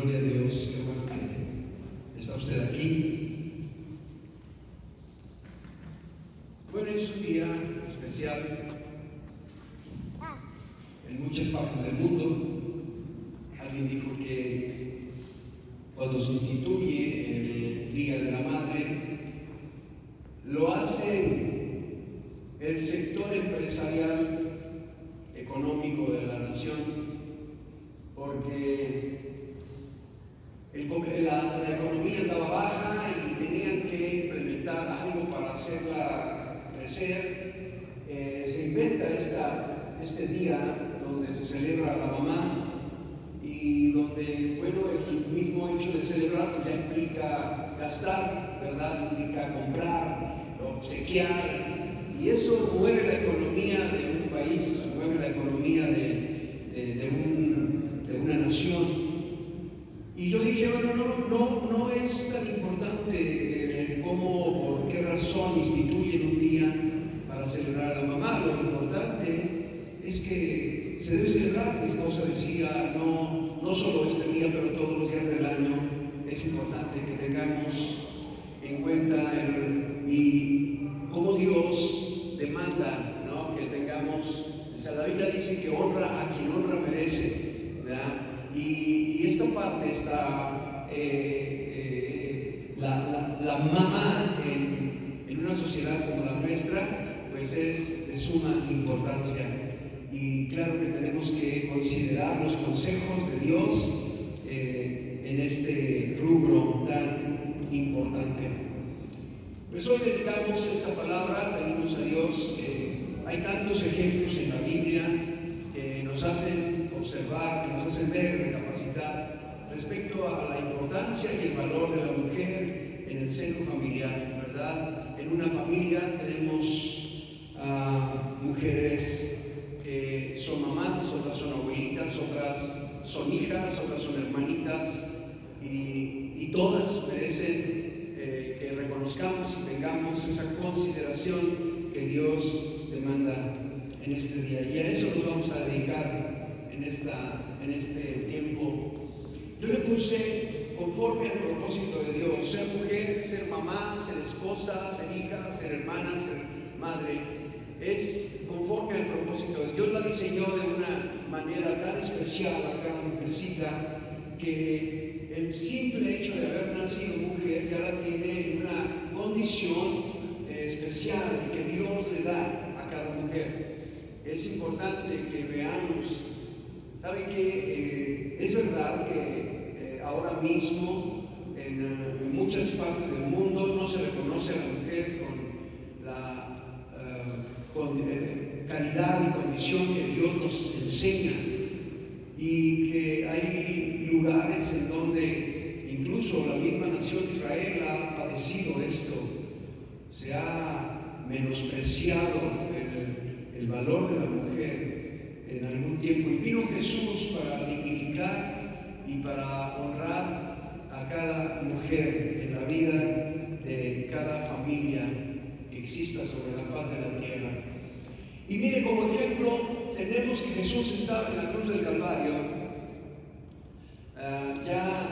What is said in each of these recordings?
Gloria a Dios, qué bueno que está usted aquí. Bueno, es un día especial en muchas partes del mundo. Alguien dijo que cuando se instituye el Día de la Madre, lo hace el sector empresarial económico de la nación, porque la economía andaba baja y tenían que implementar algo para hacerla crecer. Se inventa este día donde se celebra a la mamá y donde, bueno, el mismo hecho de celebrar pues ya implica gastar, ¿verdad? Implica comprar, obsequiar, y eso mueve la economía de un país, mueve la economía de una nación. Y yo dije, bueno, no es tan importante cómo, por qué razón instituyen un día para celebrar a la mamá. Lo importante es que se debe celebrar. Mi esposa decía, no solo este día, pero todos los días del año es importante que tengamos en cuenta y cómo Dios demanda, ¿no?, que tengamos. O sea, la Biblia dice que honra a quien honra merece, ¿verdad? Y esta parte está la mamá en una sociedad como la nuestra, pues es de suma importancia. Y claro que tenemos que considerar los consejos de Dios en este rubro tan importante. Pues hoy dedicamos esta palabra, pedimos a Dios. Hay tantos ejemplos en la Biblia que nos hacen observar, que nos hacen ver, recapacitar respecto a la importancia y el valor de la mujer en el seno familiar, ¿verdad? En una familia tenemos mujeres que son mamás, otras son abuelitas, otras son hijas, otras son hermanitas, y todas merecen que reconozcamos y tengamos esa consideración que Dios demanda en este día. Y a eso nos vamos a dedicar en este tiempo. Yo le puse conforme al propósito de Dios: ser mujer, ser mamá, ser esposa, ser hija, ser hermana, ser madre. Es conforme al propósito de Dios. Dios la diseñó de una manera tan especial a cada mujercita que el simple hecho de haber nacido mujer ya la tiene en una condición especial que Dios le da a cada mujer. Es importante que veamos. ¿Sabe qué? Es verdad que ahora mismo en muchas partes del mundo no se reconoce a la mujer con calidad y condición que Dios nos enseña, y que hay lugares en donde incluso la misma nación de Israel ha padecido esto. Se ha menospreciado el valor de la mujer en algún tiempo, y vino Jesús para dignificar y para honrar a cada mujer en la vida de cada familia que exista sobre la faz de la tierra. Y mire, como ejemplo tenemos que Jesús estaba en la cruz del Calvario. Ya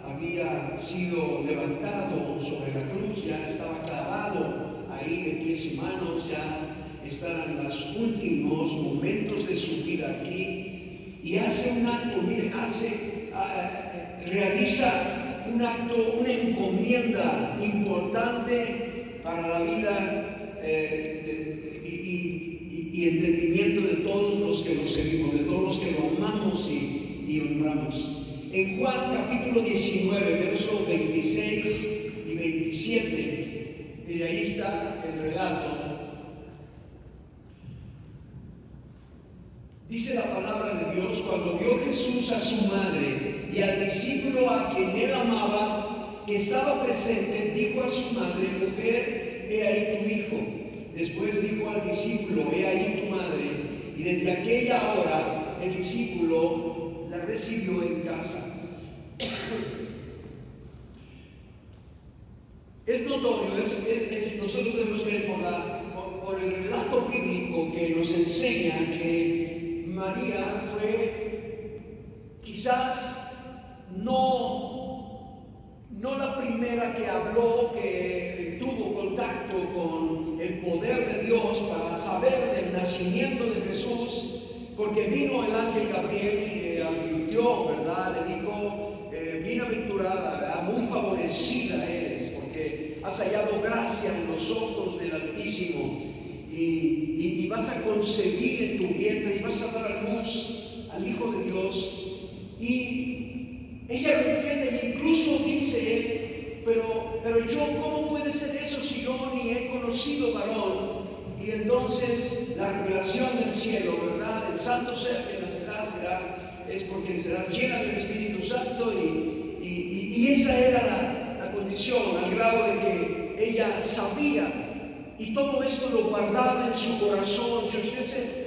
había sido levantado sobre la cruz, ya estaba clavado ahí de pies y manos, ya estaban los últimos momentos de su vida aquí, y hace un acto, mire, realiza un acto, una encomienda importante para la vida y entendimiento de todos los que lo seguimos, de todos los que lo amamos y honramos. En Juan capítulo 19, versos 26 y 27, mire, ahí está el relato. Dice la palabra de Dios: cuando vio Jesús a su madre y al discípulo a quien él amaba que estaba presente, dijo a su madre: mujer, he ahí tu hijo. Después dijo al discípulo: he ahí tu madre. Y desde aquella hora el discípulo la recibió en casa. Es notorio, nosotros debemos creer por el relato bíblico que nos enseña que María fue quizás no manera que habló, que tuvo contacto con el poder de Dios para saber del nacimiento de Jesús, porque vino el ángel Gabriel y le advirtió, ¿verdad? Le dijo, bienaventurada, ¿verdad? Muy favorecida eres, porque has hallado gracia en los ojos del Altísimo, y vas a concebir en tu vientre y vas a dar a luz al Hijo de Dios. Y ella lo entiende e incluso dice, pero yo, ¿cómo puede ser eso si yo ni he conocido varón? Y entonces la revelación del cielo, ¿verdad? El santo ser que nacerá es porque serás llena del Espíritu Santo, y esa era la condición, al grado de que ella sabía, y todo esto lo guardaba en su corazón.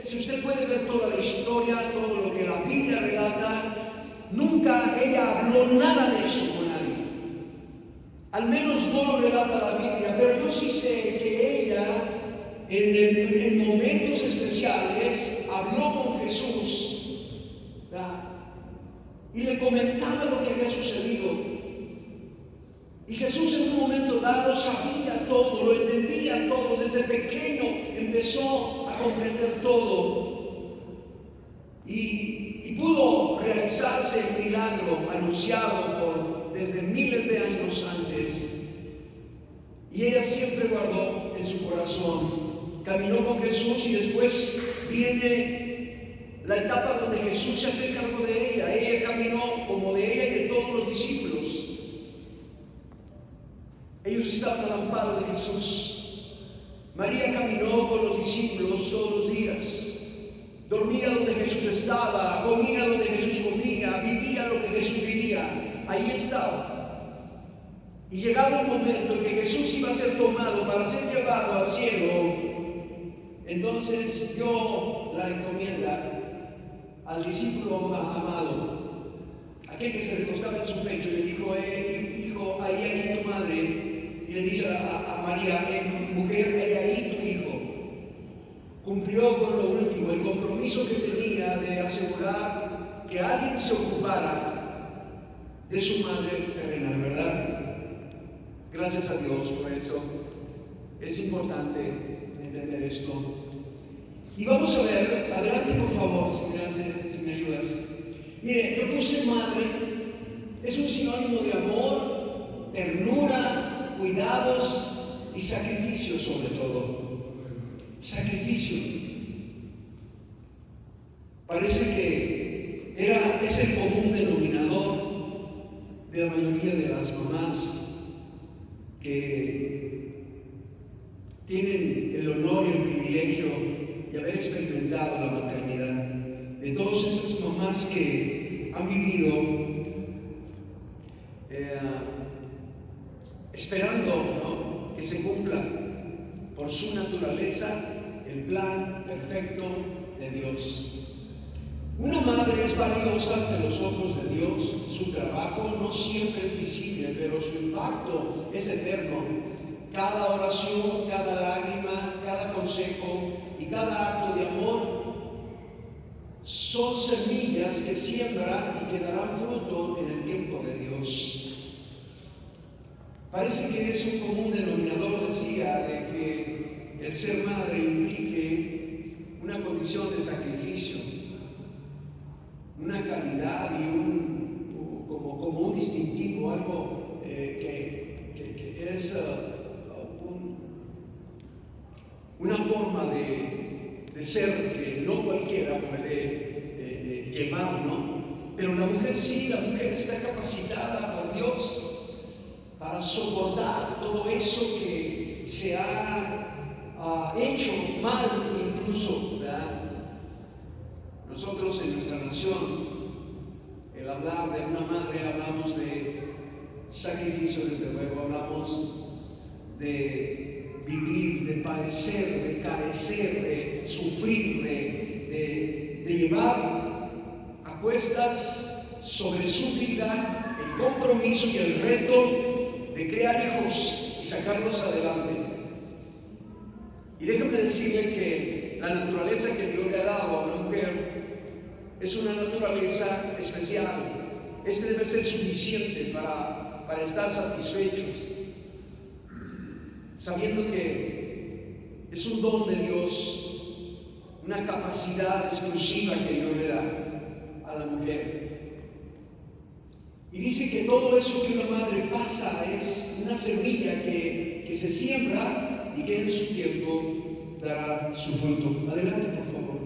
Si usted puede ver toda la historia, todo lo que la Biblia relata, nunca ella habló nada de eso con nadie. Al menos no lo relata la Biblia, pero yo sí sé que ella en momentos especiales habló con Jesús, ¿verdad? Y le comentaba lo que había sucedido. Y Jesús en un momento dado sabía todo, lo entendía todo, desde pequeño empezó a comprender todo. Y pudo realizarse el milagro anunciado desde miles de años antes. Y ella siempre guardó en su corazón, caminó con Jesús, y después viene la etapa donde Jesús se hace cargo de ella. Ella caminó como de ella y de todos los discípulos. Ellos estaban al amparo de Jesús. María caminó con los discípulos todos los días. Dormía donde Jesús estaba, comía donde Jesús comía, vivía lo que Jesús vivía. Ahí estaba. Y llegado el momento en que Jesús iba a ser tomado para ser llevado al cielo, entonces dio la encomienda al discípulo amado, aquel que se recostaba en su pecho, y le dijo, hijo, ahí tu madre. Y le dice a María, mujer, ahí tu hijo. Cumplió con lo último, el compromiso que tenía de asegurar que alguien se ocupara de su madre terrenal, ¿verdad? Gracias a Dios por eso. Es importante entender esto. Y vamos a ver, adelante por favor, si me ayudas. Mire, yo puse madre, es un sinónimo de amor, ternura, cuidados y sacrificio, sobre todo. Sacrificio. Parece que es el común denominador de la mayoría de las mamás que tienen el honor y el privilegio de haber experimentado la maternidad. De todas esas mamás que han vivido esperando, ¿no?, que se cumpla por su naturaleza el plan perfecto de Dios. Una madre es valiosa ante los ojos de Dios. Su trabajo no siempre es visible, pero su impacto es eterno. Cada oración, cada lágrima, cada consejo y cada acto de amor son semillas que siembran y que darán fruto en el tiempo de Dios. Parece que es un común denominador, decía, de que el ser madre implique una condición de sacrificio, una calidad y como un distintivo, algo que es una forma de ser que no cualquiera puede llevar, ¿no? Pero la mujer sí, la mujer está capacitada por Dios para soportar todo eso que se ha hecho mal incluso, ¿verdad? Nosotros en nuestra nación, el hablar de una madre, hablamos de sacrificio, desde luego, hablamos de vivir, de padecer, de carecer, de sufrir, de llevar a cuestas sobre su vida el compromiso y el reto de crear hijos y sacarlos adelante. Y déjame decirle que la naturaleza que Dios le ha dado a una mujer es una naturaleza especial. Este debe ser suficiente para para estar satisfechos, sabiendo que es un don de Dios, una capacidad exclusiva que Dios le da a la mujer. Y dice que todo eso que una madre pasa es una semilla que se siembra y que en su tiempo dará su fruto. Adelante, por favor.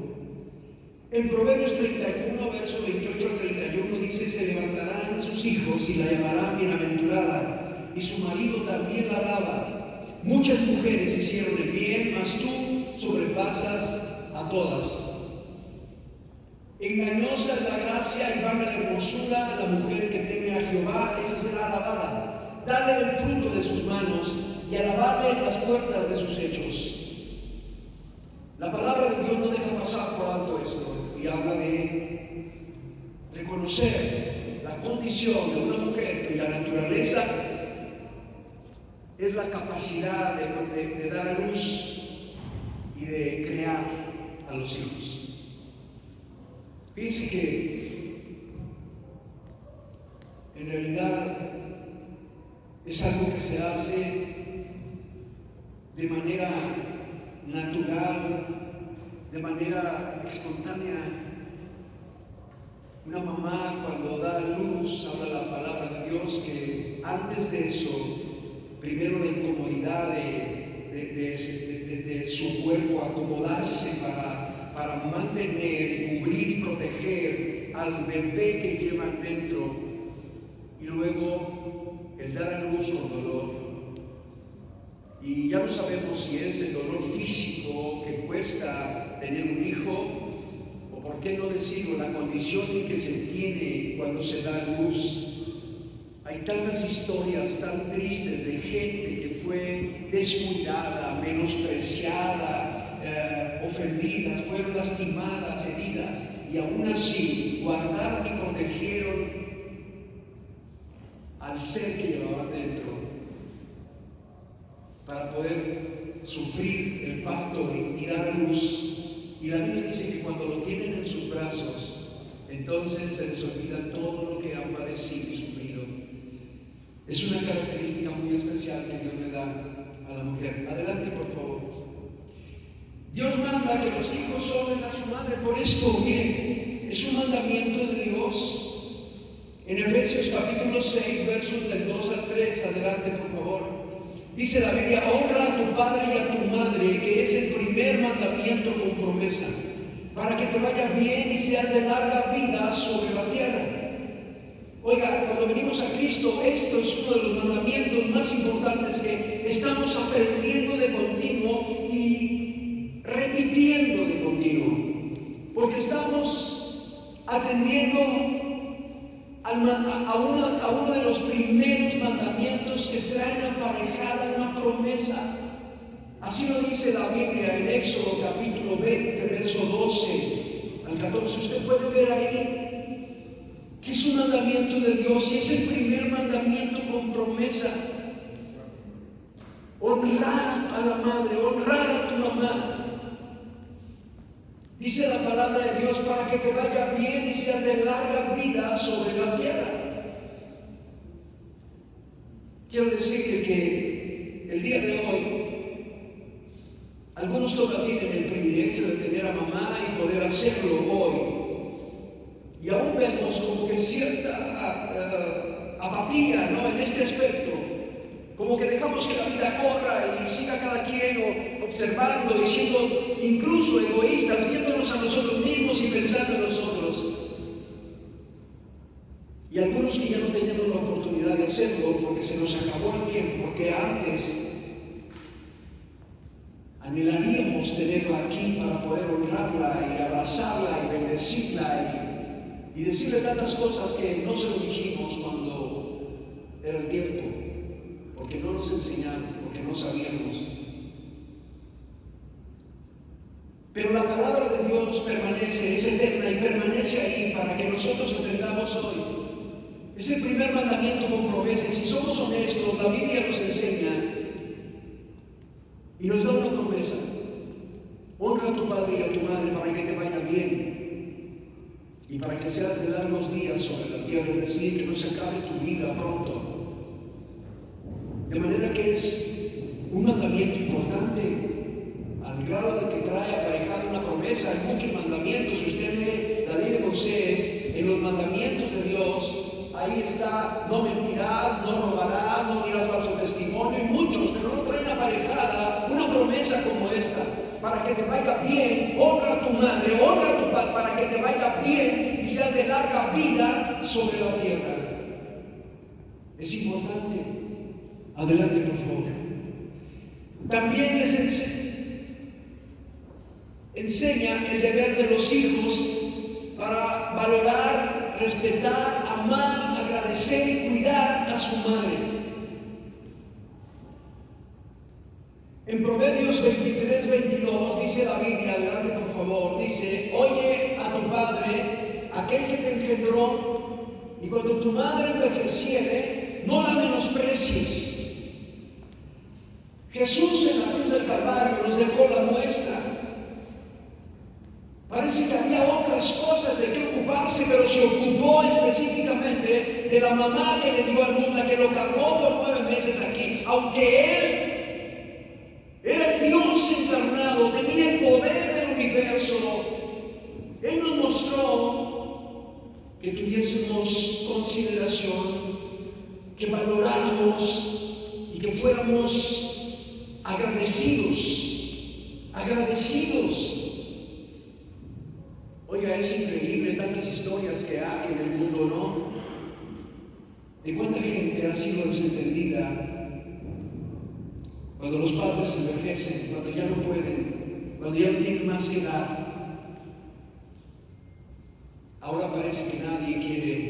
En Proverbios 31, verso 28 al 31 dice: se levantarán sus hijos y la llamarán bienaventurada, y su marido también la alaba. Muchas mujeres hicieron el bien, mas tú sobrepasas a todas. Engañosa es la gracia y vana la hermosura, la mujer que teme a Jehová, esa será alabada. Dale del fruto de sus manos y alabarle en las puertas de sus hechos. La palabra de Dios no deja pasar por alto esto y habla de reconocer la condición de una mujer que la naturaleza es la capacidad de dar a luz y de crear a los hijos. Fíjense que en realidad es algo que se hace de manera natural, de manera espontánea. Una mamá cuando da a luz, habla la palabra de Dios que antes de eso, primero la incomodidad de su cuerpo, acomodarse para mantener, cubrir y proteger al bebé que llevan dentro, y luego el dar a luz con dolor. Y ya no sabemos si es el dolor físico que cuesta tener un hijo, o por qué no decirlo, la condición en que se tiene cuando se da a luz. Hay tantas historias tan tristes de gente que fue descuidada, menospreciada, ofendidas, fueron lastimadas, heridas, y aún así guardaron y protegieron al ser que llevaban dentro para poder sufrir el parto y dar a luz. Y la Biblia dice que cuando lo tienen en sus brazos, entonces se les olvida todo lo que han padecido y sufrido. Es una característica muy especial que Dios le da a la mujer. Adelante, por favor. Dios manda que los hijos honren a su madre por esto. Miren, es un mandamiento de Dios. En Efesios capítulo 6, versos del 2 al 3, adelante, por favor. Dice la Biblia: honra a tu padre y a tu madre, que es el primer mandamiento con promesa, para que te vaya bien y seas de larga vida sobre la tierra. Oiga, cuando venimos a Cristo, esto es uno de los mandamientos más importantes que estamos aprendiendo de continuo y repitiendo de continuo, porque estamos atendiendo a uno de los primeros mandamientos que traen aparejada una promesa. Así lo dice la Biblia en Éxodo capítulo 20, verso 12 al 14. Usted puede ver ahí que es un mandamiento de Dios y es el primer mandamiento con promesa. Honrar a la madre, honrar a tu mamá. Dice la palabra de Dios: para que te vaya bien y seas de larga vida sobre la tierra. Quiero decirle que el día de hoy algunos todavía tienen el privilegio de tener a mamá y poder hacerlo hoy, y aún vemos como que cierta apatía, ¿no?, en este aspecto, como que dejamos que la vida corra y siga cada quien observando y siendo incluso egoístas, viéndonos a nosotros mismos y pensando en nosotros. Y algunos que ya no tenemos la oportunidad de hacerlo porque se nos acabó el tiempo, porque antes anhelaríamos tenerla aquí para poder honrarla y abrazarla y bendecirla y decirle tantas cosas que no se lo dijimos cuando era el tiempo, porque no nos enseñaron, porque no sabíamos. Pero la palabra de Dios permanece, es eterna y permanece ahí para que nosotros entendamos hoy. Es el primer mandamiento con promesa, y si somos honestos, la Biblia nos enseña y nos da una promesa: honra a tu padre y a tu madre para que te vaya bien y para que seas de largos días sobre la tierra, es decir, que no se acabe tu vida pronto. De manera que es un mandamiento importante, al grado de que trae aparejado una promesa. Hay muchos mandamientos. Si usted lee la ley de Moisés, en los mandamientos de Dios, ahí está: no mentirás, no robarás, no dirás falso testimonio, y muchos, pero no traen aparejada una promesa como esta: para que te vaya bien, honra a tu madre, honra a tu padre, para que te vaya bien y seas de larga vida sobre la tierra. Es importante. Adelante, por favor. También les enseña el deber de los hijos para valorar, respetar, amar, agradecer y cuidar a su madre. En Proverbios 23-22 dice la Biblia, adelante por favor, dice: oye a tu padre, aquel que te engendró, y cuando tu madre envejeciere, no la menosprecies. Jesús en la cruz del Calvario nos dejó la muestra. Parece que había otras cosas de qué ocuparse, pero se ocupó específicamente de la mamá que le dio a luz, la que lo cargó por 9 meses aquí. Aunque Él era el Dios encarnado, tenía el poder del universo, Él nos mostró que tuviésemos consideración, que valoráramos y que fuéramos agradecidos. Oiga, es increíble tantas historias que hay en el mundo, ¿no? De cuánta gente ha sido desentendida cuando los padres envejecen, cuando ya no pueden, cuando ya no tienen más que dar. Ahora parece que nadie quiere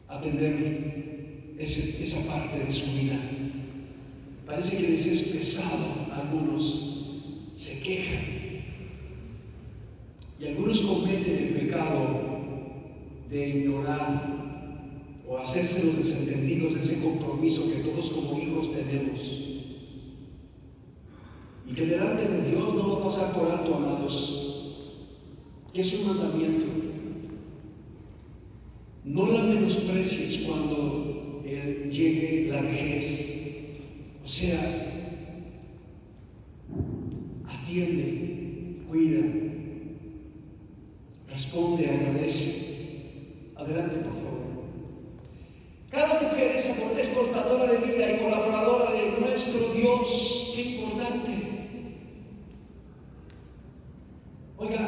atender esa parte de su vida. Parece que les es pesado. Algunos se quejan y algunos cometen el pecado de ignorar o hacerse los desentendidos de ese compromiso que todos como hijos tenemos, y que delante de Dios no va a pasar por alto, amados, que es un mandamiento. No la menosprecies cuando llegue la vejez. O sea, atiende, cuida, responde, agradece. Adelante, por favor. Cada mujer es portadora de vida y colaboradora de nuestro Dios. ¡Qué importante! Oiga,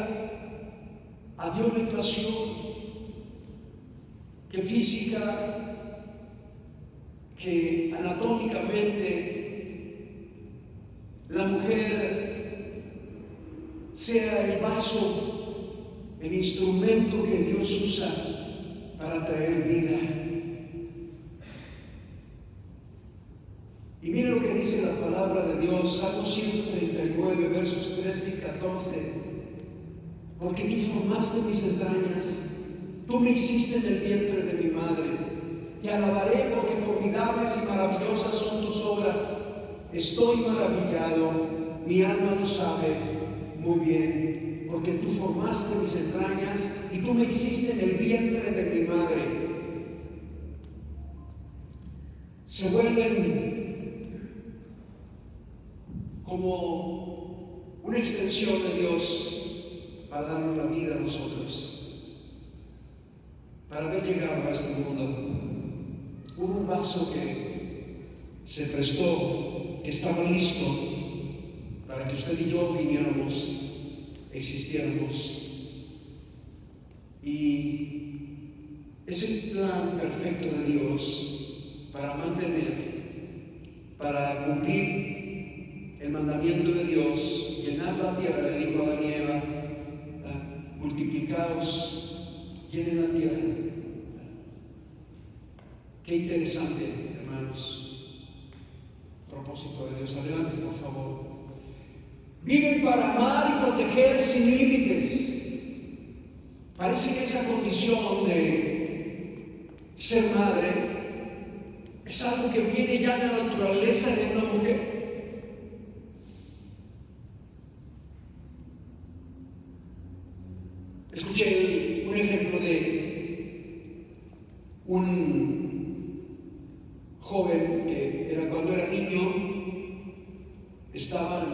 a Dios le plació que física, que anatómicamente la mujer sea el vaso, el instrumento que Dios usa para traer vida. Y mire lo que dice la palabra de Dios, Salmo 139, versos 13 y 14. Porque tú formaste mis entrañas, tú me hiciste en el vientre de mi madre. Te alabaré porque formidables y maravillosas son tus obras. Estoy maravillado, mi alma lo sabe muy bien, porque tú formaste mis entrañas y tú me hiciste en el vientre de mi madre. Se vuelven como una extensión de Dios para darnos la vida a nosotros, para haber llegado a este mundo. Hubo un vaso que se prestó, que estaba listo para que usted y yo viniéramos, existiéramos. Y es el plan perfecto de Dios para mantener, para cumplir el mandamiento de Dios: llenar la tierra. Le dijo a Adán y Eva: multiplicaos, llenen la tierra. Qué interesante, hermanos. Propósito de Dios. Adelante, por favor. Viven para amar y proteger sin límites. Parece que esa condición de ser madre es algo que viene ya en la naturaleza de una mujer. Escuché un ejemplo de un joven estaban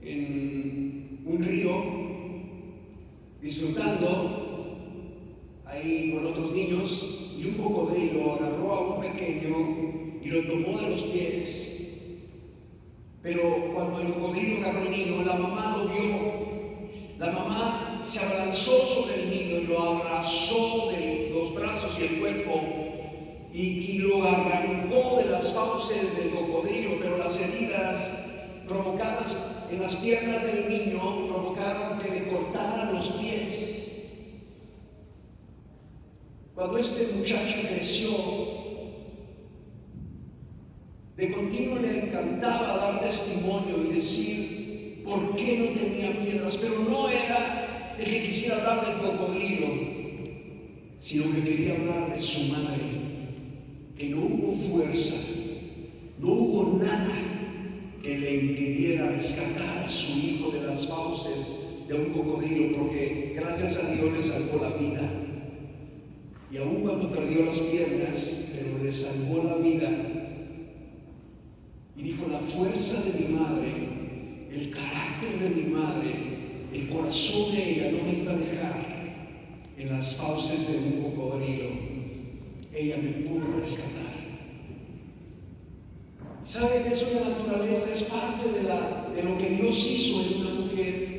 en un río disfrutando ahí con otros niños, y un cocodrilo agarró a un pequeño y lo tomó de los pies. Pero cuando el cocodrilo agarró al niño, la mamá lo vio. La mamá se abalanzó sobre el niño y lo abrazó de los brazos y el cuerpo y lo arrancó de las fauces del cocodrilo, pero las heridas provocadas en las piernas del niño provocaron que le cortaran los pies. Cuando este muchacho creció, de continuo le encantaba dar testimonio y decir por qué no tenía piedras, pero no era el que quisiera hablar del cocodrilo, sino que quería hablar de su madre, que no hubo fuerza, no hubo nada que le impidiera rescatar a su hijo de las fauces de un cocodrilo, porque gracias a Dios le salvó la vida. Y aun cuando perdió las piernas, pero le salvó la vida. Y dijo: la fuerza de mi madre, el carácter de mi madre, el corazón de ella no me iba a dejar en las fauces de un cocodrilo. Ella me pudo rescatar. ¿Sabe que eso de la naturaleza es parte de lo que Dios hizo en una mujer?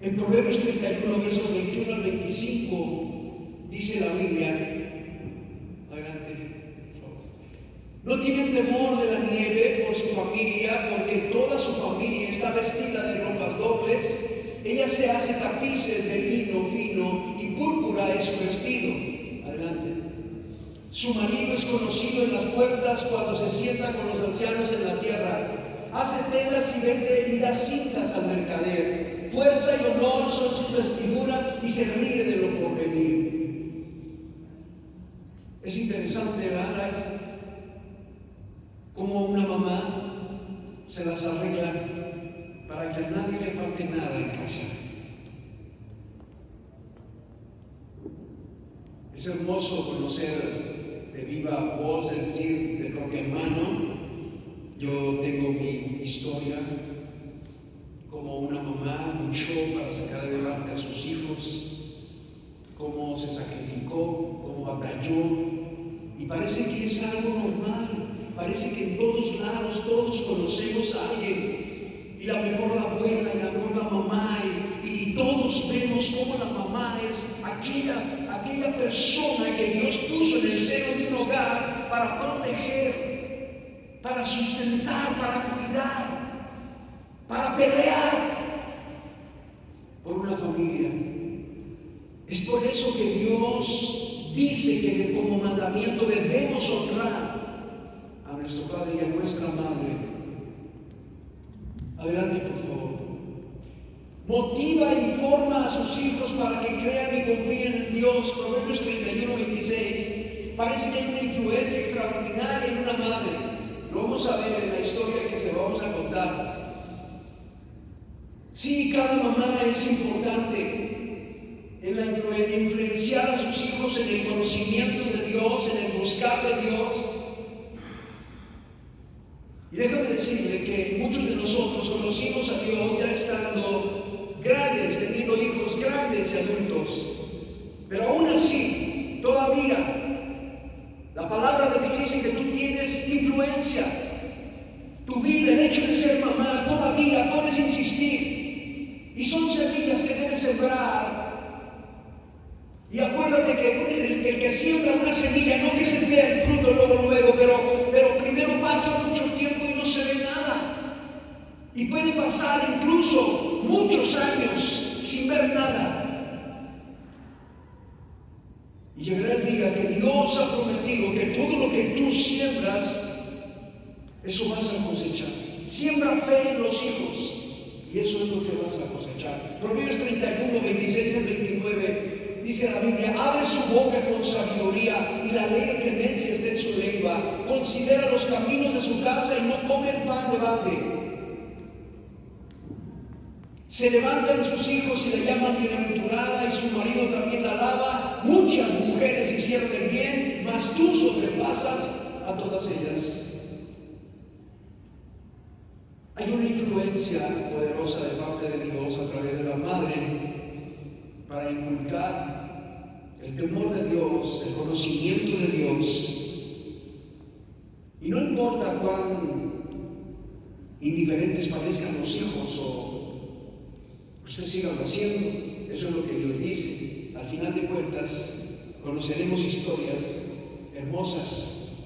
En Proverbios 31, versos 21 al 25, dice la Biblia, adelante, por favor: no tienen temor de la nieve por su familia, porque toda su familia está vestida de ropas dobles. Ella se hace tapices de lino fino y púrpura es su vestido. Adelante. Su marido es conocido en las puertas cuando se sienta con los ancianos en la tierra. Hace telas y vende lidas cintas al mercader. Fuerza y honor son su vestidura y se ríe de lo porvenir. Es interesante, ¿verdad? Como una mamá se las arregla para que a nadie le falte nada en casa. Es hermoso conocer de viva voz, es decir, de propia mano. Yo tengo mi historia, como una mamá luchó para sacar adelante a sus hijos, cómo se sacrificó, cómo batalló, y parece que es algo normal, parece que en todos lados todos conocemos a alguien, y la mejor la abuela, y la mejor la mamá, y todos vemos cómo la mamá es aquella persona que Dios puso en el seno de un hogar para proteger, para sustentar, para cuidar, para pelear por una familia. Es por eso que Dios dice que como mandamiento debemos honrar a nuestro padre y a nuestra madre. Adelante, por favor. Motiva e informa a sus hijos para que crean y confíen en Dios. Proverbios 31, 26. Parece que hay una influencia extraordinaria en una madre. Lo vamos a ver en la historia que se lo vamos a contar. Sí, cada mamá es importante en influenciar a sus hijos en el conocimiento de Dios, en el buscar de Dios. Y déjame decirle que muchos de nosotros conocimos a Dios ya estando grandes, teniendo hijos grandes y adultos. Pero aún así, todavía, la palabra de Dios dice que tú tienes influencia. Tu vida, el hecho de ser mamá, todavía puedes insistir. Y son semillas que debes sembrar. Y acuérdate que el que siembra una semilla, no que se vea el fruto luego, pero primero pasa mucho tiempo y no se ve nada. Y puede pasar incluso muchos años sin ver nada. Y llegará el día que Dios ha prometido que todo lo que tú siembras, eso vas a cosechar. Siembra fe en los hijos y eso es lo que vas a cosechar. Proverbios 31, 26 al 29 dice la Biblia: abre su boca con sabiduría y la ley de clemencia está en su lengua. Considera los caminos de su casa y no come el pan de balde. Se levantan sus hijos y le llaman bienaventurada y su marido también la alaba. Muchas mujeres hicieron el bien, mas tú sobrepasas a todas ellas. Hay una influencia poderosa de parte de Dios a través de la madre para inculcar el temor de Dios, el conocimiento de Dios. Y no importa cuán indiferentes parezcan los hijos o usted siga haciendo, eso es lo que Dios dice. Al final de cuentas, conoceremos historias hermosas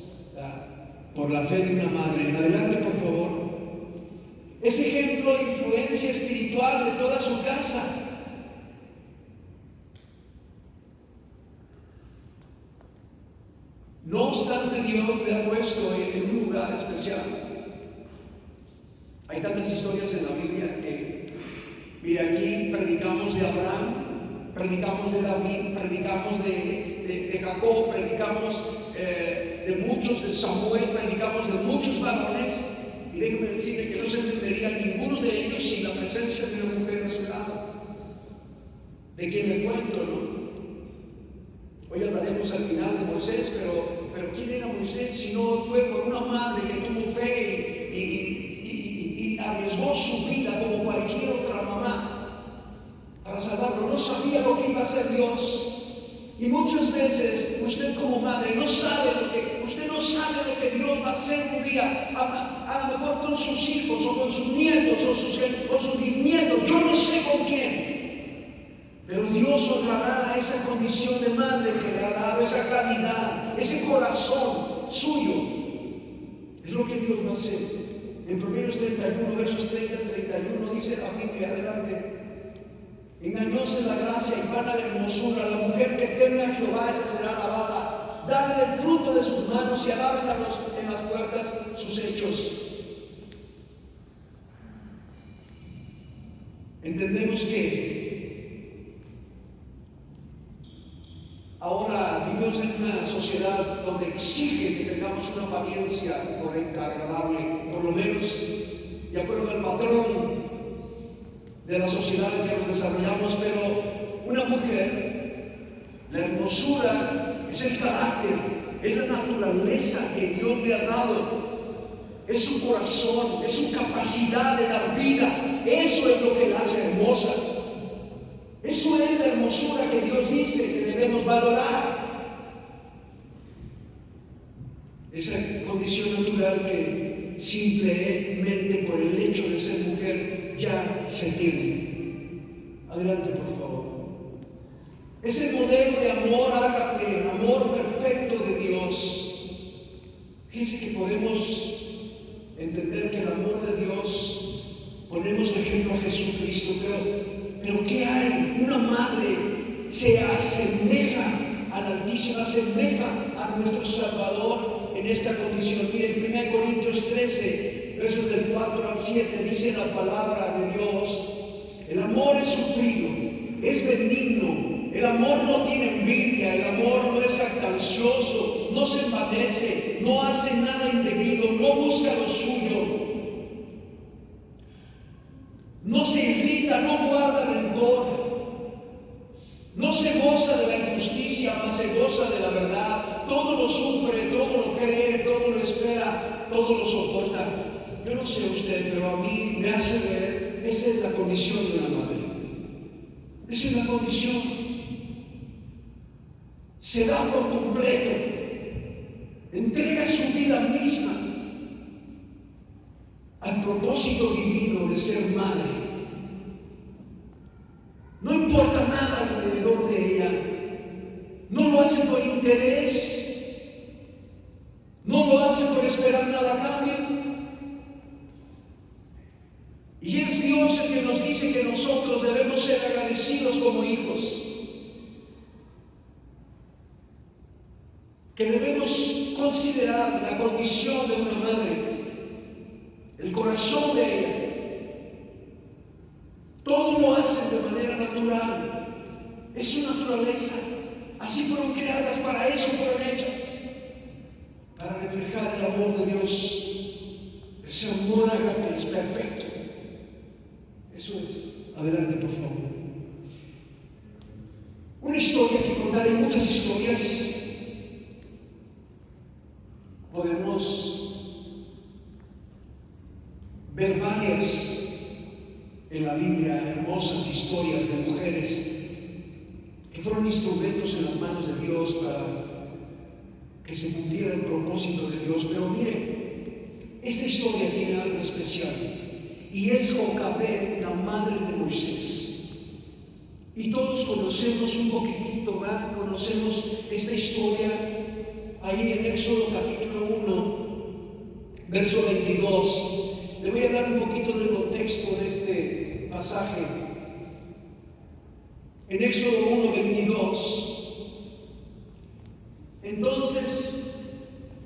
por la fe de una madre. Adelante, por favor. Es ejemplo de influencia espiritual de toda su casa. No obstante, Dios le ha puesto en un lugar especial. Hay tantas historias en la Biblia que, mira, aquí predicamos de Abraham, predicamos de David, predicamos de Jacob, predicamos de muchos, de Samuel, predicamos de muchos varones. Y déjeme decirle que no se entendería ninguno de ellos sin la presencia de una mujer a su lado. De quien me cuento, ¿no? Hoy hablaremos al final de Moisés, pero ¿quién era Moisés si no fue por una madre que tuvo fe y arriesgó su vida como cualquier otra mamá para salvarlo? No sabía lo que iba a hacer Dios. Y muchas veces usted como madre no sabe usted no sabe lo que Dios va a hacer un día, a lo mejor con sus hijos o con sus nietos o sus bisnietos, yo no sé con quién. Pero Dios honrará esa condición de madre que le ha dado, esa calidad, ese corazón suyo. Es lo que Dios va a hacer. En Proverbios 31, versos 30 al 31, dice la Biblia, adelante: engañosa es la gracia y vana la hermosura, la mujer que teme a Jehová, esa será alabada. Dale del fruto de sus manos y alaben en las puertas sus hechos. Entendemos que ahora vivimos en una sociedad donde exige que tengamos una apariencia correcta, agradable, por lo menos de acuerdo al patrón de la sociedad en que nos desarrollamos. Pero una mujer, la hermosura es el carácter, es la naturaleza que Dios le ha dado, es su corazón, es su capacidad de dar vida. Eso es lo que la hace hermosa. Eso es la hermosura que Dios dice que debemos valorar. Esa condición natural que simplemente por el hecho de ser mujer ya se tiene. Adelante, por favor. Es el modelo de amor ágape, amor perfecto de Dios. Fíjense que podemos entender que el amor de Dios, ponemos de ejemplo a Jesucristo, pero ¿qué hay? Una madre se asemeja al Altísimo, asemeja a nuestro Salvador en esta condición. Miren, 1 Corintios 13, versos del 4 al 7, dice la palabra de Dios: el amor es sufrido, es benigno, el amor no tiene envidia, el amor no es jactancioso, no se envanece, no hace nada indebido, no busca lo suyo, no se irrita, no guarda rencor, no se goza de la injusticia, mas se goza de la verdad. Todo lo sufre, todo lo cree, todo lo espera, todo lo soporta. Yo no sé usted, pero a mí me hace ver, esa es la condición de una madre. Esa es la condición. Se da por completo, entrega su vida misma al propósito divino de ser madre. No importa nada alrededor de ella, no lo hace por interés, no lo hace por esperar nada a cambio. Y es Dios el que nos dice que nosotros debemos ser agradecidos como hijos, que debemos considerar la condición de una madre, el corazón de ella. Todo lo hacen de manera natural, es su naturaleza. Así fueron creadas, para eso fueron hechas, para reflejar el amor de Dios. Ese amor ágape es perfecto. Eso es. Adelante, por favor. Una historia que contaré, muchas historias. Podemos ver varias en la Biblia hermosas historias de mujeres que fueron instrumentos en las manos de Dios para que se cumpliera el propósito de Dios. Pero mire, esta historia tiene algo especial, y es Jocabed, la madre de Moisés. Y todos conocemos un poquitito, ¿verdad? Conocemos esta historia ahí en Éxodo capítulo 1, verso 22. Le voy a hablar un poquito del contexto de este pasaje. En Éxodo 1, 22, entonces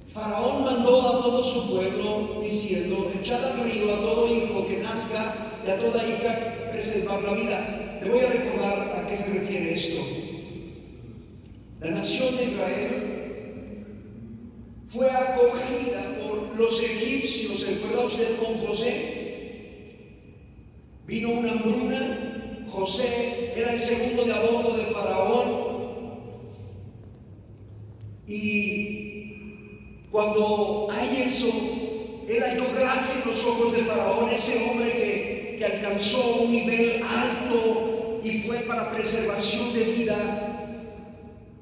Faraón mandó a todo su pueblo diciendo: echad al río a todo hijo que nazca y a toda hija preservar la vida. Le voy a recordar a qué se refiere esto. La nación de Israel fue acogida por los egipcios. ¿Se acuerda usted con José? Vino una hambruna. José era el segundo de a bordo de Faraón, y cuando hay eso, él halló gracia en los ojos de Faraón, ese hombre que alcanzó un nivel alto y fue para preservación de vida.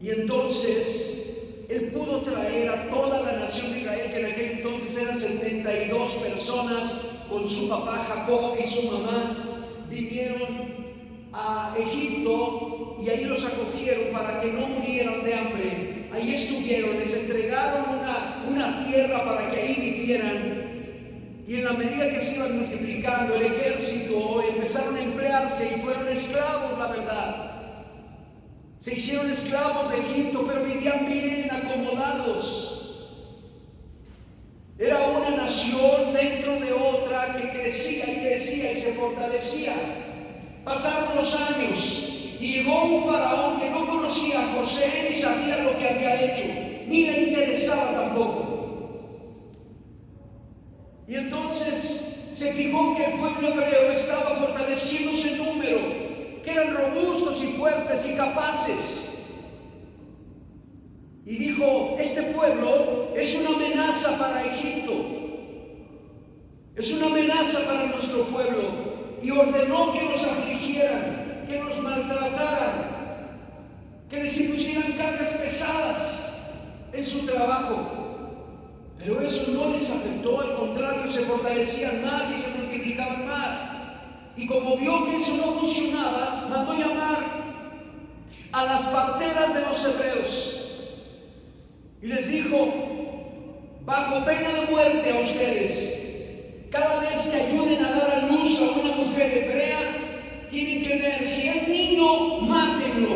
Y entonces él pudo traer a toda la nación de Israel, que en aquel entonces eran 72 personas, con su papá Jacob y su mamá, vinieron a Egipto y ahí los acogieron para que no murieran de hambre. Ahí estuvieron, les entregaron una tierra para que ahí vivieran, y en la medida que se iban multiplicando el ejército, empezaron a emplearse y fueron esclavos, la verdad. Se hicieron esclavos de Egipto, pero vivían bien acomodados. Era una nación dentro de otra que crecía y crecía y se fortalecía. Pasaron los años y llegó un faraón que no conocía a José ni sabía lo que había hecho, ni le interesaba tampoco. Y entonces se fijó que el pueblo hebreo estaba fortaleciéndose en número, que eran robustos y fuertes y capaces. Y dijo: este pueblo es una amenaza para Egipto, es una amenaza para nuestro pueblo. Y ordenó que los afligieran, que los maltrataran, que les impusieran cargas pesadas en su trabajo. Pero eso no les afectó, al contrario, se fortalecían más y se multiplicaban más. Y como vio que eso no funcionaba, mandó llamar a las parteras de los hebreos y les dijo: bajo pena de muerte a ustedes, cada vez que ayuden a dar a luz a una mujer hebrea, tienen que ver si es niño, mátenlo,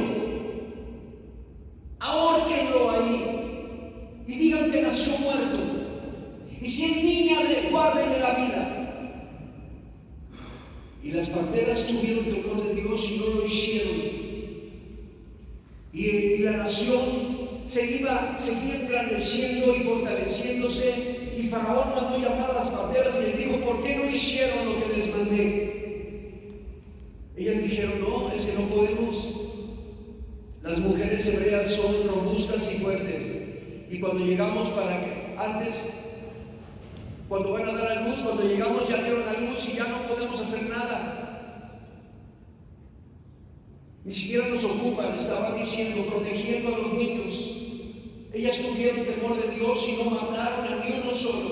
ahórquenlo ahí y digan que nació muerto. Y si es niña, guárdenle la vida. Y las parteras tuvieron temor de Dios y no lo hicieron. Y la nación seguía engrandeciendo y fortaleciéndose. Y Faraón mandó llamar a las parteras y les dijo: ¿por qué no hicieron lo que les mandé? Ellas dijeron: no, es que no podemos. Las mujeres hebreas son robustas y fuertes. Y cuando llegamos cuando van a dar a luz, cuando llegamos ya dieron a luz y ya no podemos hacer nada. Ni siquiera nos ocupan, estaban diciendo, protegiendo a los niños. Ellas tuvieron temor de Dios y no mataron a ni uno solo.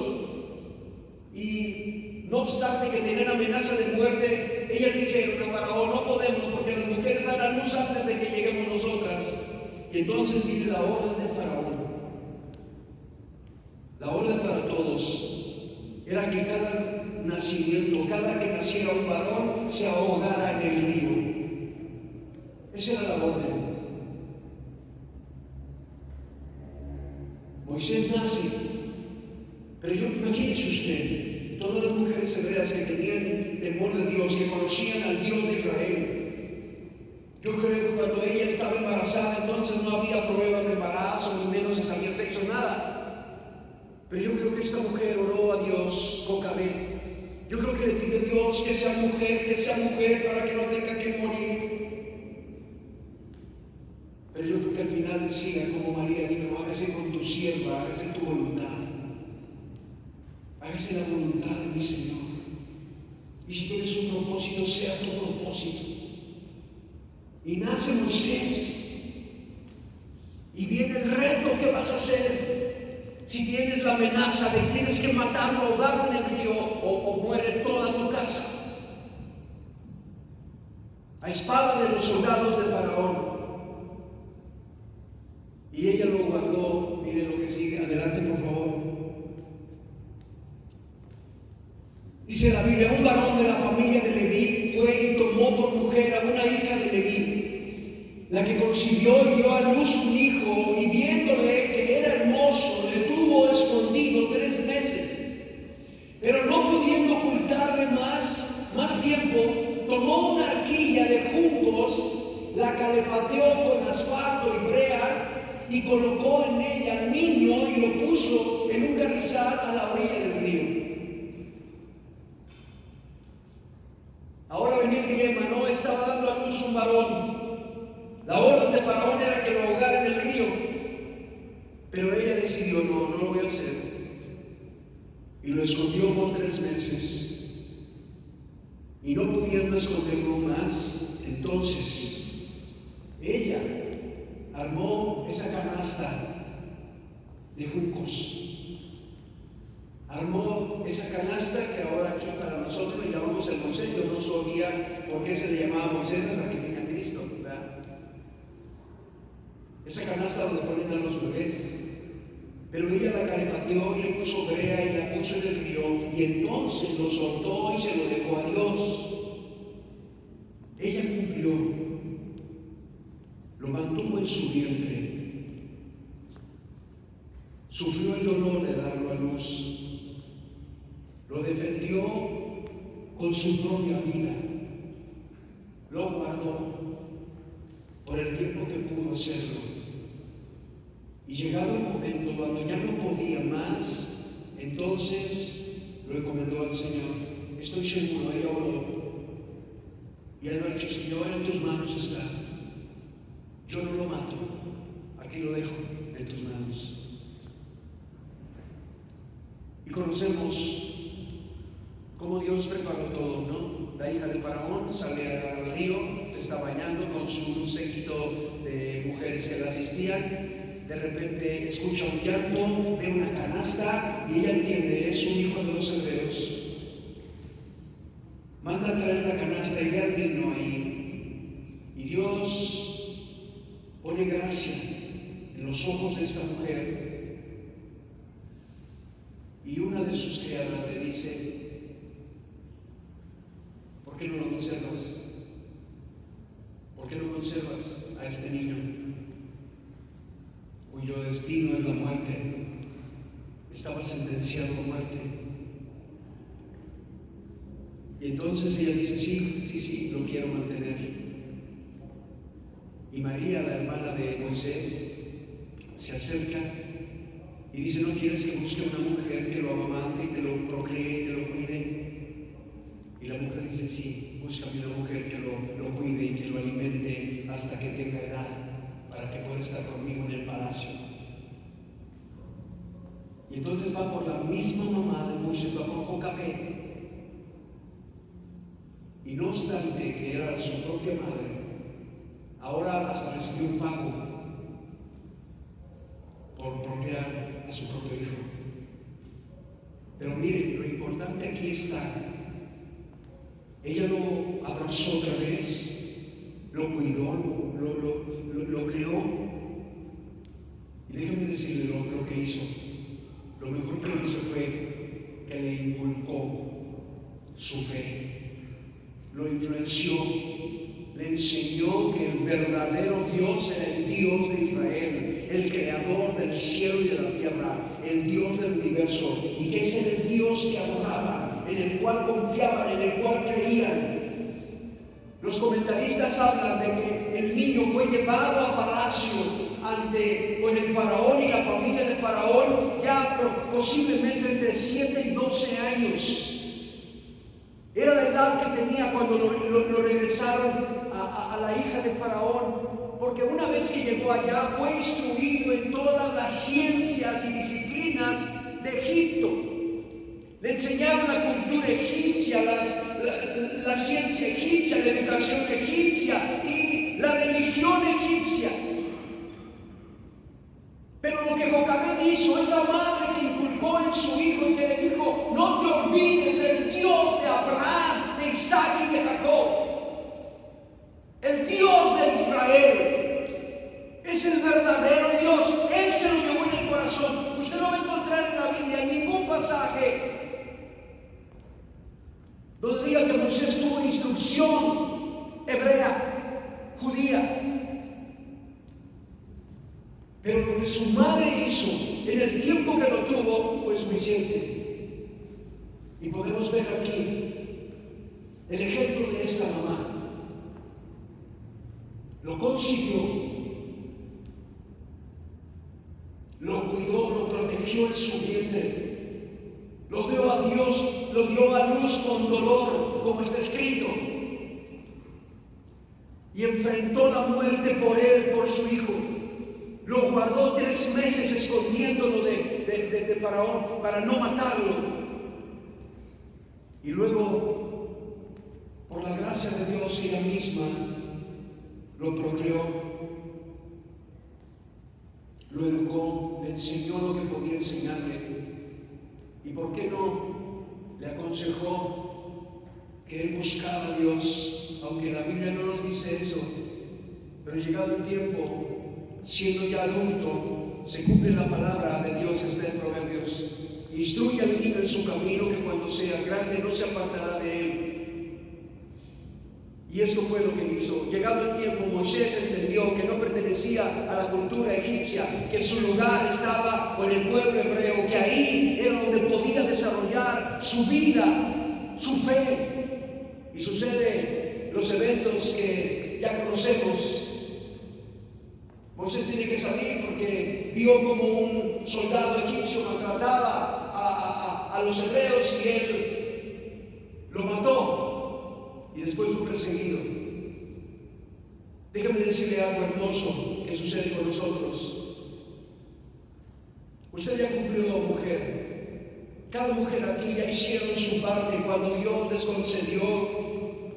Y no obstante que tenían amenaza de muerte, ellas dijeron a Faraón: no podemos, porque las mujeres dan a luz antes de que lleguemos nosotras. Y entonces viene la orden de Faraón. La orden para todos era que cada nacimiento, cada que naciera un varón, se ahogara en el río. Esa era la orden. Moisés nace, pero imagínese usted, todas las mujeres hebreas que tenían temor de Dios, que conocían al Dios de Israel. Yo creo que cuando ella estaba embarazada, entonces no había pruebas de embarazo, ni menos se sabía sexo, nada. Pero yo creo que esta mujer oró a Dios, Jocabed. Yo creo que le pidió a Dios que sea mujer para que no tenga que morir. Pero yo creo que al final decía, como María dijo: hágase con tu sierva, hágase tu voluntad, hágase la voluntad de mi Señor. Y si tienes un propósito, sea tu propósito. Y nace Moisés. Y viene el reto que vas a hacer. Si tienes la amenaza de que tienes que matarlo, ahogarlo en el río, o muere toda tu casa. A espada de los soldados de Faraón. Y ella lo guardó. Miren lo que sigue. Adelante, por favor. Dice la Biblia: un varón de la familia de Leví fue y tomó por mujer a una hija de Leví, la que concibió y dio a luz un hijo, y viéndole que era hermoso, le tuvo escondido 3 meses. Pero no pudiendo ocultarle más tiempo, tomó una arquilla de juncos, la calefateó con asfalto y brea, y colocó en ella al niño y lo puso en un carrizal a la orilla del río. Ahora venía el dilema, no estaba dando a luz un varón. La orden de Faraón era que lo ahogara en el río. Pero ella decidió, no lo voy a hacer. Y lo escondió por 3 meses. Y no pudiendo esconderlo más, entonces ella armó esa canasta de juncos. Armó esa canasta que ahora aquí para nosotros le llamamos el Moisés. Yo no sabía por qué se le llamaba Moisés hasta que vino Cristo, ¿verdad? Esa canasta donde ponen a los bebés. Pero ella la calefateó y le puso brea y la puso en el río, y entonces lo soltó y se lo dejó a Dios. Ella cumplió, lo mantuvo en su vientre, sufrió el dolor de darlo a luz. Lo defendió con su propia vida. Lo guardó por el tiempo que pudo hacerlo. Y llegado el momento cuando ya no podía más, entonces lo encomendó al Señor. Estoy seguro, ella oró. Y él ha dicho: Señor, en tus manos está. Yo no lo mato. Aquí lo dejo en tus manos. Y conocemos cómo Dios preparó todo, ¿no? La hija de Faraón sale al río, se está bañando con su séquito de mujeres que la asistían. De repente escucha un llanto, ve una canasta y ella entiende, es un hijo de los hebreos. Manda a traer la canasta y ve al niño ahí. Y Dios pone gracia en los ojos de esta mujer. Y una de sus criadas le dice: ¿por qué no lo conservas? ¿Por qué no conservas a este niño, cuyo destino es la muerte? Estaba sentenciado a muerte. Y entonces ella dice: sí, lo quiero mantener. Y María, la hermana de Moisés, se acerca y dice: ¿no quieres que busque una mujer que lo amamante, que lo procree, que lo cuide? Y la mujer dice: sí, búscame una mujer que lo cuide y que lo alimente hasta que tenga edad, para que pueda estar conmigo en el palacio. Y entonces va por la misma mamá de Moisés, va por Jocabed. Y no obstante que era su propia madre, ahora hasta recibió un pago por procrear a su propio hijo. Pero miren, lo importante aquí está: ella lo abrazó otra vez, lo cuidó, lo crió. Y déjenme decirle lo que hizo. Lo mejor que hizo fue que le inculcó su fe. Lo influenció, le enseñó que el verdadero Dios era el Dios de Israel, el creador del cielo y de la tierra, el Dios del universo, y que ese era el Dios que adoraban, en el cual confiaban, en el cual creían. Los comentaristas hablan de que el niño fue llevado a palacio con el faraón y la familia de Faraón, ya posiblemente entre 7 y 12 años. Era la edad que tenía cuando lo regresaron a la hija de Faraón, porque una vez que llegó allá fue instruido en todas las ciencias y disciplinas de Egipto. Le enseñaron la cultura egipcia, la ciencia egipcia, la educación egipcia y la religión egipcia. Pero lo que Jocabed hizo, esa madre que inculcó en su hijo y que le dijo: no te olvides del Dios de Abraham, de Isaac y de Jacob, el Dios de Israel, es el verdadero Dios. Él se lo llevó en el corazón. Usted no va a encontrar en la Biblia en ningún pasaje donde diga que Moisés tuvo instrucción hebrea, judía. Pero lo que su madre hizo en el tiempo que lo tuvo fue suficiente. Y podemos ver aquí el ejemplo de esta mamá. Lo consiguió, lo cuidó, lo protegió en su vientre. Lo dio a Dios, lo dio a luz con dolor, como está escrito. Y enfrentó la muerte por él, por su hijo. Lo guardó 3 meses escondiéndolo de Faraón para no matarlo. Y luego, por la gracia de Dios, ella misma lo procreó, lo educó, le enseñó lo que podía enseñarle. ¿Y por qué no le aconsejó que él buscara a Dios? Aunque la Biblia no nos dice eso, pero llegado el tiempo, siendo ya adulto, se cumple la palabra de Dios, está en Proverbios: instruye al niño en su camino, que cuando sea grande no se apartará de él. Y esto fue lo que hizo. Llegado el tiempo, Moisés entendió que no pertenecía a la cultura egipcia, que su lugar estaba en el pueblo hebreo, que ahí era donde podía desarrollar su vida, su fe. Y sucede los eventos que ya conocemos. Moisés tiene que salir porque vio como un soldado egipcio maltrataba a los hebreos y él lo mató. Y después fue perseguido. Déjame decirle algo hermoso que sucede con nosotros. Usted ya cumplió, mujer. Cada mujer aquí ya hicieron su parte cuando Dios les concedió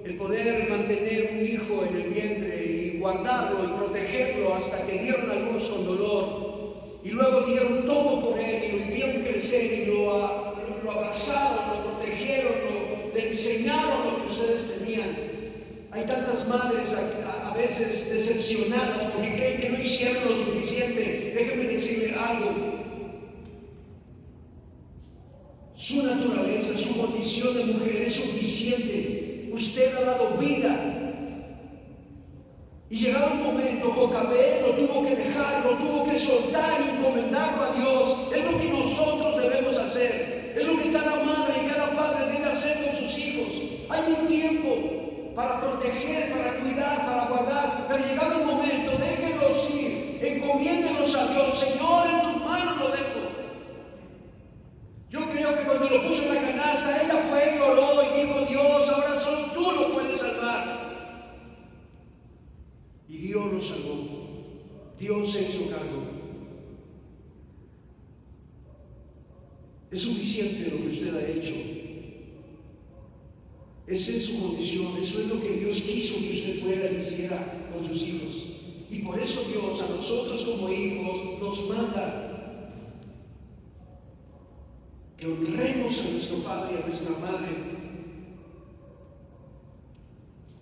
el poder mantener un hijo en el vientre y guardarlo y protegerlo hasta que dieron a luz con dolor. Y luego dieron todo por él y lo vieron crecer y lo abrazaron, lo protegieron, le enseñaron lo que ustedes tenían. Hay tantas madres a veces decepcionadas porque creen que no hicieron lo suficiente. Déjenme decirle algo. Su naturaleza, su condición de mujer es suficiente. Usted ha dado vida. Y llegado un momento, Jocabed lo tuvo que dejar, lo tuvo que soltar y encomendarlo a Dios. Es lo que nosotros debemos hacer. Es lo que cada madre y cada padre debe hacer con sus hijos. Hay un tiempo para proteger, para cuidar, para guardar, pero llegado el momento, déjenlos ir, encomiéndenlos a Dios. Señor, en tus manos lo dejo. Yo creo que cuando lo puso en la canasta, ella fue y oró y dijo: Dios, ahora solo tú lo puedes salvar. Y Dios lo salvó. Dios se hizo cargo. Es suficiente lo que usted ha hecho. Esa es su condición. Eso es lo que Dios quiso que usted fuera y hiciera con sus hijos. Y por eso Dios a nosotros como hijos nos manda que honremos a nuestro padre y a nuestra madre,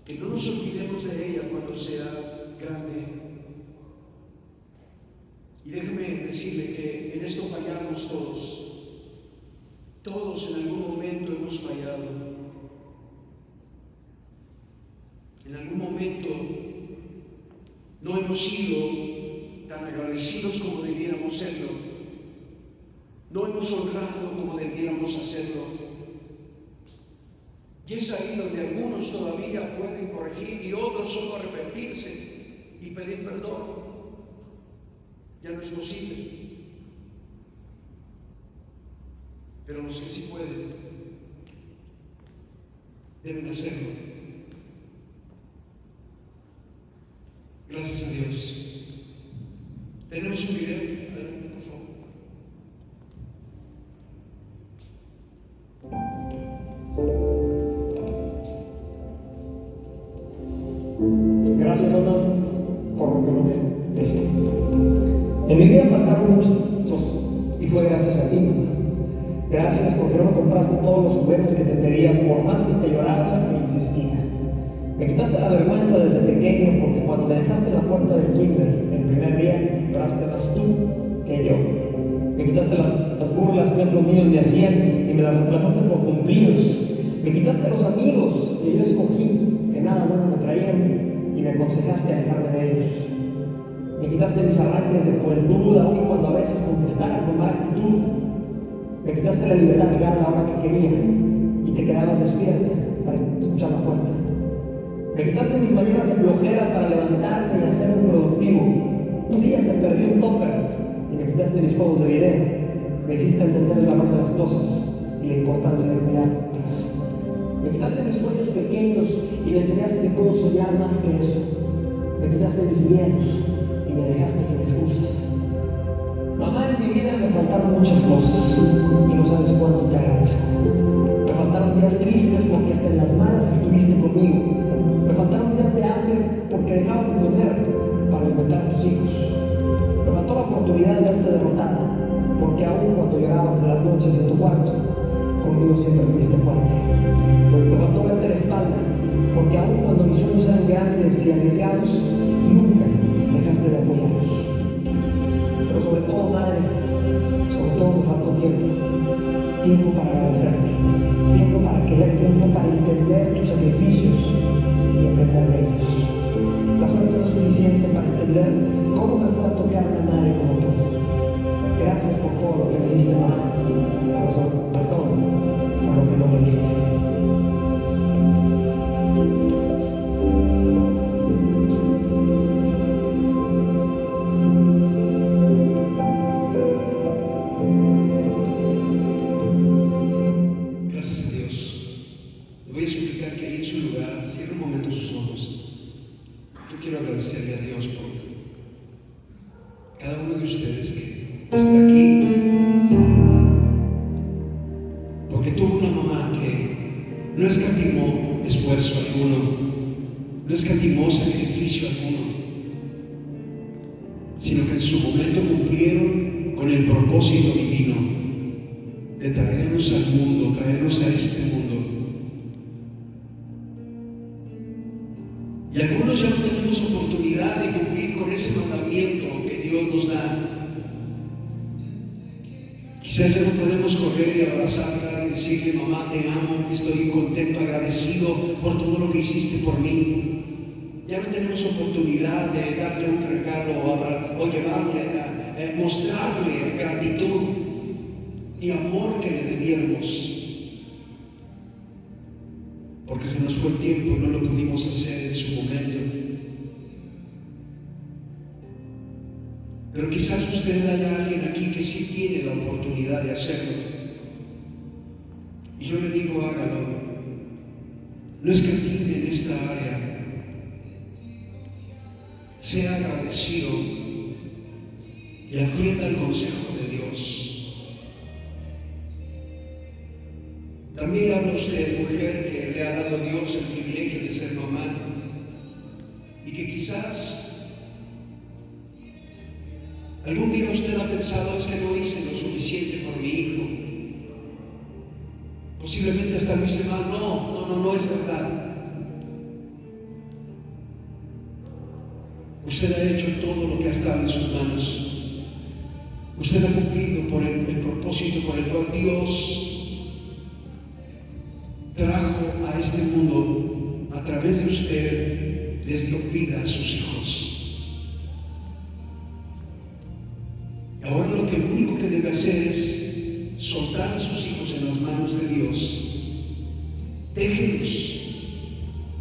que no nos olvidemos de ella cuando sea grande. Y déjeme decirle que en esto fallamos todos. Todos en algún momento hemos fallado. En algún momento no hemos sido tan agradecidos como debiéramos serlo. No hemos honrado como debiéramos hacerlo. Y es ahí donde algunos todavía pueden corregir y otros solo arrepentirse y pedir perdón. Ya no es posible. Pero los que sí pueden deben hacerlo. Gracias a Dios. Tenemos un video. Adelante, por favor. Gracias, mamá, por lo que no me diste. En mi vida faltaron muchos y fue gracias a ti, mamá. Gracias porque no me compraste todos los juguetes que te pedía, por más que te lloraba e insistía. Me quitaste la vergüenza desde pequeño porque cuando me dejaste en la puerta del kinder el primer día, lloraste más tú que yo. Me quitaste las burlas que otros niños me hacían y me las reemplazaste por cumplidos. Me quitaste los amigos que yo escogí, que nada bueno me traían, y me aconsejaste alejarme de ellos. Me quitaste mis arranques de juventud, aun y cuando a veces contestara con mala actitud. Me quitaste la libertad de llegar a la hora que quería y te quedabas despierta para escuchar la puerta. Me quitaste mis mañanas de flojera para levantarme y hacerme productivo. Un día te perdí un topper y me quitaste mis juegos de video. Me hiciste entender el valor de las cosas y la importancia de cuidarlas. Me quitaste mis sueños pequeños y me enseñaste que puedo soñar más que eso. Me quitaste mis miedos y me dejaste sin excusas. Mamá, en mi vida me faltaron muchas cosas y no sabes cuánto te agradezco. Me faltaron días tristes porque hasta en las malas estuviste conmigo. Me faltaron días de hambre porque dejabas de comer para alimentar a tus hijos. Me faltó la oportunidad de verte derrotada porque aún cuando llorabas en las noches en tu cuarto, conmigo siempre fuiste fuerte. Me faltó verte la espalda porque aún cuando mis sueños eran grandes y arriesgados, nunca dejaste de apoyarlos. Pero sobre todo, madre, sobre todo me faltó tiempo. Tiempo para agradecerte, tiempo para querer, tiempo para entender tus sacrificios y aprender de ellos. La suerte no es suficiente para entender cómo me fue a tocar una madre como tú. Gracias por todo lo que me diste, mamá, pero sobre todo por lo que no me diste. Agradecerle a Dios por cada uno de ustedes que está aquí, porque tuvo una mamá que no escatimó esfuerzo alguno, no escatimó sacrificio alguno, sino que en su momento cumplieron con el propósito divino de traernos al mundo, traernos a este mundo. Y algunos ya no tenemos oportunidad de cumplir con ese mandamiento que Dios nos da. Quizás ya no podemos correr y abrazarla y decirle: mamá, te amo, estoy contento, agradecido por todo lo que hiciste por mí. Ya no tenemos oportunidad de darle un regalo o llevarle a mostrarle gratitud y amor que le debiéramos. Porque se nos fue el tiempo y no lo pudimos hacer en su momento. Pero quizás usted haya alguien aquí que sí tiene la oportunidad de hacerlo. Y yo le digo: hágalo. No escatime en esta área. Sea agradecido y atienda el consejo de Dios. También le habla a usted, mujer, que le ha dado a Dios el privilegio de ser mamá y que quizás algún día usted ha pensado: es que no hice lo suficiente por mi hijo. Posiblemente hasta lo hice mal. No es verdad. Usted ha hecho todo lo que ha estado en sus manos. Usted ha cumplido por el propósito por el cual Dios trajo a este mundo. A través de usted les dio vida a sus hijos. Ahora lo único que debe hacer es soltar a sus hijos en las manos de Dios. Déjenlos,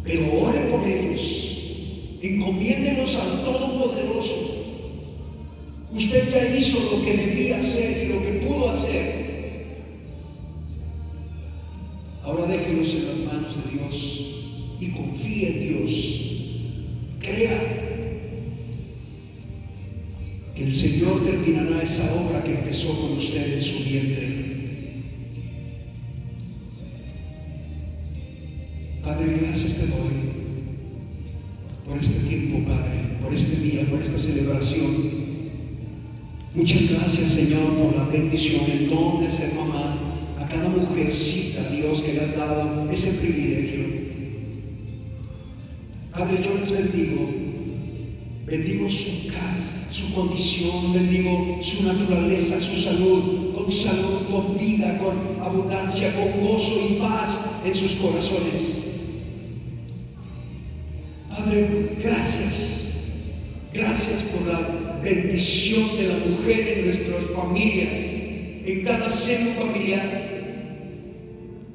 pero ore por ellos. Encomiéndelos al Todopoderoso. Usted ya hizo lo que debía hacer y lo que pudo hacer. Ahora déjenlos en las manos de Dios y confíe en Dios. Crea que el Señor terminará esa obra que empezó con usted en su vientre. Padre, gracias te doy por este tiempo, Padre, por este día, por esta celebración. Muchas gracias, Señor, por la bendición, el don de ser mamá a cada mujercita, Dios, que le has dado ese privilegio. Padre, yo les bendigo su casa, su condición, bendigo su naturaleza, su salud, con vida, con abundancia, con gozo y paz en sus corazones. Padre, gracias por la bendición de la mujer en nuestras familias, en cada seno familiar.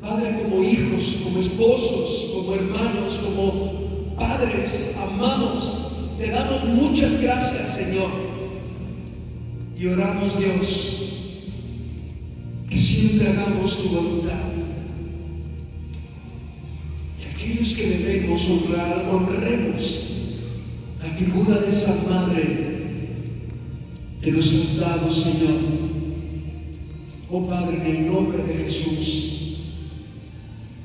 Padre, como hijos, como esposos, como hermanos, como padres, amamos. Te damos muchas gracias, Señor. Y oramos, Dios, que siempre hagamos tu voluntad. Que aquellos que debemos honrar, honremos la figura de esa madre que nos has dado, Señor. Oh Padre, en el nombre de Jesús,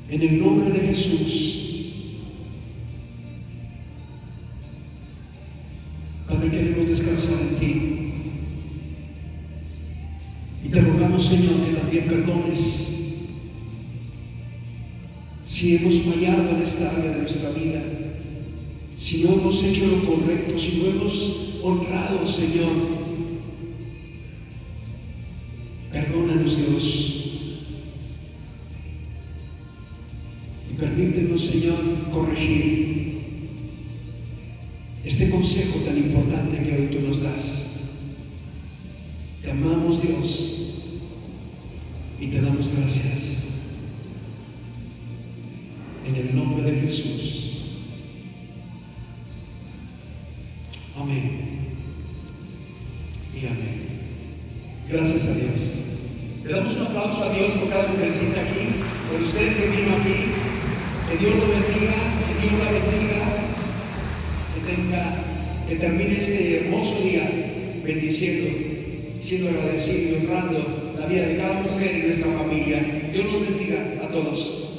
en el nombre de Jesús. Padre, queremos descansar en ti y te rogamos, Señor, que también perdones si hemos fallado en esta área de nuestra vida, si no hemos hecho lo correcto, si no hemos honrado, Señor. Perdónanos, Dios, y permítenos, Señor, corregir este consejo tan importante que hoy tú nos das. Te amamos, Dios, y te damos gracias. En el nombre de Jesús. Amén. Y amén. Gracias a Dios. Le damos un aplauso a Dios por cada mujercita aquí, por usted que vino aquí. Que Dios lo bendiga, que Dios la bendiga. Que termine este hermoso día bendiciendo, siendo agradecido y honrando la vida de cada mujer en nuestra familia. Dios los bendiga a todos.